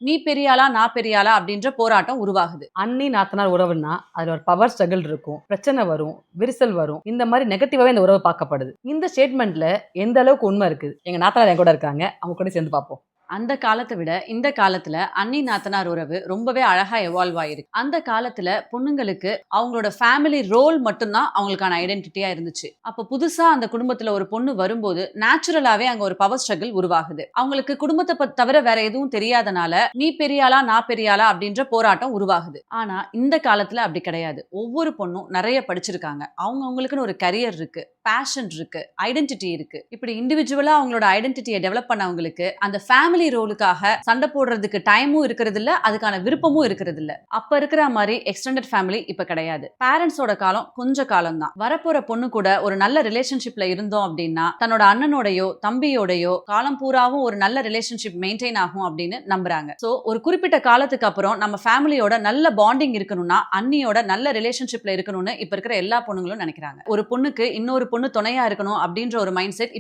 நீ பெரியாளா நான் பெரியாளா அப்படின்ற போராட்டம் உருவாகுது. அண்ணி நாத்தனார் உறவுன்னா அதுல ஒரு பவர் ஸ்ட்ரகிள் இருக்கும், பிரச்சனை வரும், விரிசல் வரும். இந்த மாதிரி நெகட்டிவாவே இந்த உறவு பார்க்கப்படுது. இந்த ஸ்டேட்மெண்ட்ல எந்த அளவுக்கு உண்மை இருக்குது? எங்க நாத்தனார் என் கூட இருக்காங்க, அவங்க கூட சேர்ந்து பார்ப்போம். அந்த காலத்தை விட இந்த காலத்துல அண்ணி நாத்தனார் உறவு ரொம்பவே அழகா எவால்வ் ஆயிருக்கு. அந்த காலத்துல பொண்ணுங்களுக்கு அவங்களோட ஃபேமிலி ரோல் மட்டும்தான் அவங்களுக்கான ஐடென்டிட்டியா இருந்துச்சு. அப்ப புதுசா அந்த குடும்பத்துல ஒரு பொண்ணு வரும்போது நேச்சுரலாவே அங்க ஒரு பவர் ஸ்ட்ரகிள் உருவாகுது. அவங்களுக்கு குடும்பத்தை தவிர வேற எதுவும் தெரியாதனால நீ பெரியாளா நான் பெரியாளா அப்படின்ற போராட்டம் உருவாகுது. ஆனா இந்த காலத்துல அப்படி கிடையாது. ஒவ்வொரு பொண்ணும் நிறைய படிச்சிருக்காங்க. அவங்களுக்குன்னு ஒரு கரியர் இருக்கு, பேஷன் இருக்கு, ஐடென்டிட்டி இருக்கு. இப்படி இண்டிவிஜுவலா அவங்களோட ஐடென்டிட்டியை டெவலப் பண்ணவங்களுக்கு அந்த ஃபேமிலி ரோலுக்காக சண்டை போடுறதுக்கு டைமும் இருக்கிறது இல்ல, அதுக்கான விருப்பமும் இருக்கிறது இல்ல. அப்ப இருக்கிற மாதிரி எக்ஸ்டெண்டட் ஃபேமிலி இப்ப கிடையாது. பேரண்ட்ஸோட காலம் கொஞ்ச காலம் தான். வரப்போற பொண்ணு கூட ஒரு நல்ல ரிலேஷன்ஷிப்ல இருந்தோம் அப்படின்னா தன்னோட அண்ணனோடையோ தம்பியோடையோ காலம் பூராவும் ஒரு நல்ல ரிலேஷன்ஷிப் மெயின்டைன் ஆகும் அப்படின்னு நம்புறாங்க. சோ ஒரு குறிப்பிட்ட காலத்துக்கு அப்புறம் நம்ம ஃபேமிலியோட நல்ல பாண்டிங் இருக்கணும்னா அண்ணியோட நல்ல ரிலேஷன்ஷிப்ல இருக்கணும்னு இப்ப இருக்கிற எல்லா பொண்ணுங்களும் நினைக்கிறாங்க. ஒரு பொண்ணுக்கு இன்னொரு பொண்ணு துணையா இருக்கணும் அப்படின்ற ஒரு மைண்ட் செட்